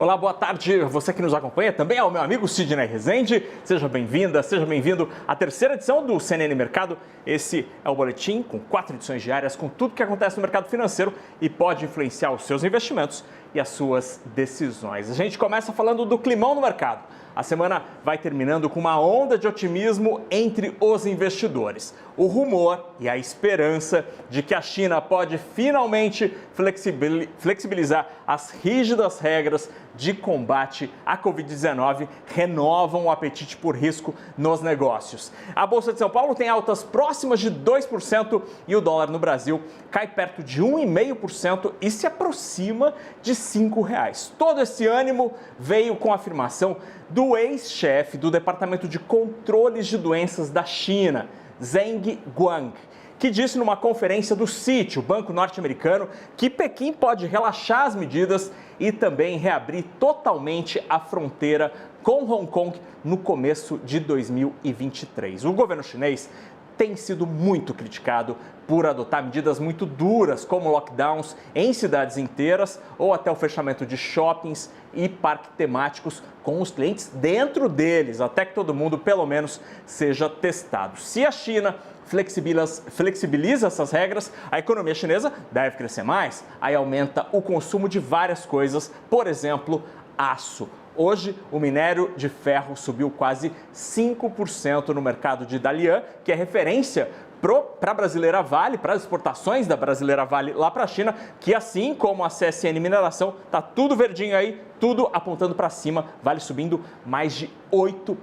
Olá, boa tarde. Você que nos acompanha também é o meu amigo Sidney Rezende. Seja bem-vinda, seja bem-vindo à terceira edição do CNN Mercado. Esse é o boletim com 4 edições diárias com tudo que acontece no mercado financeiro e pode influenciar os seus investimentos e as suas decisões. A gente começa falando do climão no mercado. A semana vai terminando com uma onda de otimismo entre os investidores. O rumor e a esperança de que a China pode finalmente flexibilizar as rígidas regras de combate à Covid-19 renovam o apetite por risco nos negócios. A Bolsa de São Paulo tem altas próximas de 2% e o dólar no Brasil cai perto de 1,5% e se aproxima de R$ 5,00. Todo esse ânimo veio com a afirmação do ex-chefe do Departamento de Controles de Doenças da China, Zheng Guang, que disse numa conferência do Citi, o banco norte-americano, que Pequim pode relaxar as medidas e também reabrir totalmente a fronteira com Hong Kong no começo de 2023. O governo chinês tem sido muito criticado por adotar medidas muito duras, como lockdowns em cidades inteiras ou até o fechamento de shoppings e parques temáticos com os clientes dentro deles, até que todo mundo, pelo menos, seja testado. Se a China flexibiliza essas regras, a economia chinesa deve crescer mais, aí aumenta o consumo de várias coisas, por exemplo, aço. Hoje, o minério de ferro subiu quase 5% no mercado de Dalian, que é referência para a Brasileira Vale, para as exportações da Brasileira Vale lá para a China, que assim como a CSN Mineração, está tudo verdinho aí, tudo apontando para cima, Vale subindo mais de 8%.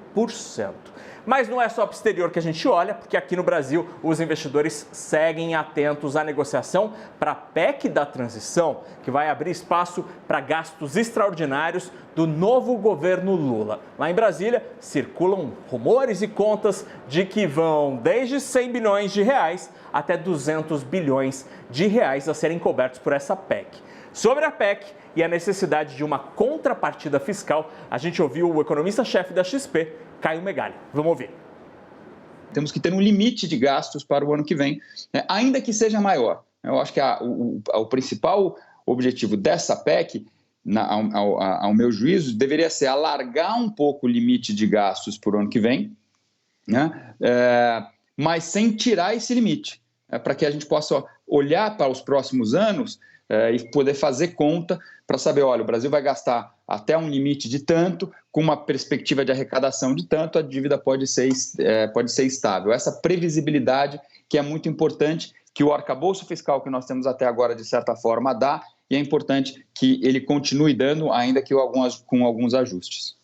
Mas não é só para o exterior que a gente olha, porque aqui no Brasil os investidores seguem atentos à negociação para a PEC da transição, que vai abrir espaço para gastos extraordinários do novo governo Lula. Lá em Brasília circulam rumores e contas de que vão desde 100 bilhões de reais até 200 bilhões de reais a serem cobertos por essa PEC. Sobre a PEC e a necessidade de uma contrapartida fiscal, a gente ouviu o economista-chefe da XP, Caio Megali. Vamos ouvir. Temos que ter um limite de gastos para o ano que vem, ainda que seja maior. Eu acho que o principal objetivo dessa PEC, ao meu juízo, deveria ser alargar um pouco o limite de gastos para o ano que vem, né? Mas sem tirar esse limite, para que a gente possa olhar para os próximos anos e poder fazer conta para saber, olha, o Brasil vai gastar até um limite de tanto, com uma perspectiva de arrecadação de tanto, a dívida pode ser estável. Essa previsibilidade que é muito importante, que o arcabouço fiscal que nós temos até agora, de certa forma, dá, e é importante que ele continue dando, ainda que com alguns ajustes.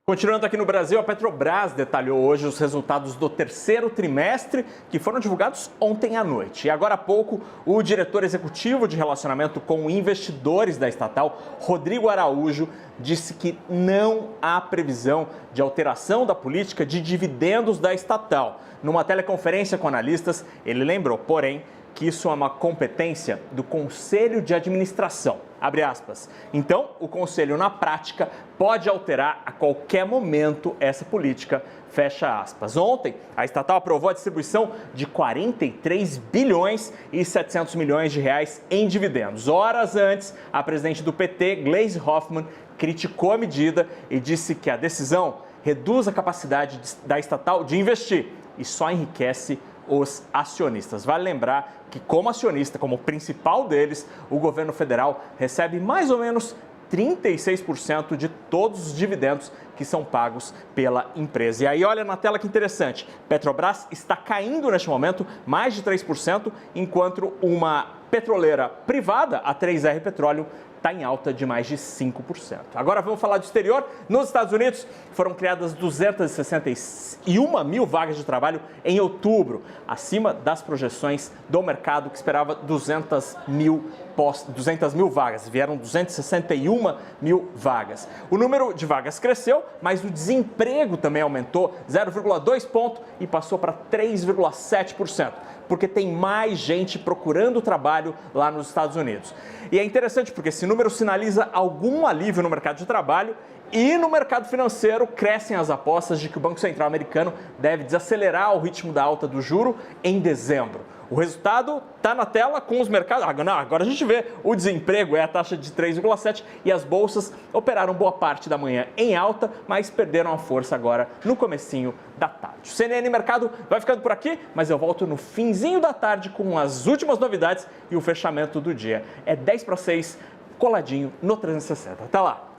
Continuando aqui no Brasil, a Petrobras detalhou hoje os resultados do terceiro trimestre que foram divulgados ontem à noite. E agora há pouco, o diretor executivo de relacionamento com investidores da estatal, Rodrigo Araújo, disse que não há previsão de alteração da política de dividendos da estatal. Numa teleconferência com analistas, ele lembrou, porém, que isso é uma competência do Conselho de Administração, abre aspas. Então, o Conselho, na prática, pode alterar a qualquer momento essa política, fecha aspas. Ontem, a estatal aprovou a distribuição de 43 bilhões e 700 milhões de reais em dividendos. Horas antes, a presidente do PT, Gleisi Hoffmann, criticou a medida e disse que a decisão reduz a capacidade da estatal de investir e só enriquece os acionistas. Vale lembrar que, como acionista, como principal deles, o governo federal recebe mais ou menos 36% de todos os dividendos que são pagos pela empresa. E aí, olha na tela que interessante, Petrobras está caindo neste momento mais de 3%, enquanto uma petroleira privada, a 3R Petróleo, está em alta de mais de 5%. Agora vamos falar do exterior. Nos Estados Unidos foram criadas 261 mil vagas de trabalho em outubro, acima das projeções do mercado que esperava 200 mil vagas. Vieram 261 mil vagas. O número de vagas cresceu, mas o desemprego também aumentou 0,2 ponto e passou para 3,7%. Porque tem mais gente procurando trabalho lá nos Estados Unidos. E é interessante porque esse número sinaliza algum alívio no mercado de trabalho e no mercado financeiro crescem as apostas de que o Banco Central americano deve desacelerar o ritmo da alta do juro em dezembro. O resultado está na tela com os mercados. Agora a gente vê o desemprego, é a taxa de 3,7 e as bolsas operaram boa parte da manhã em alta, mas perderam a força agora no comecinho da tarde. O CNN Mercado vai ficando por aqui, mas eu volto no finzinho da tarde com as últimas novidades e o fechamento do dia. É 10 para 6, coladinho no 360. Até lá!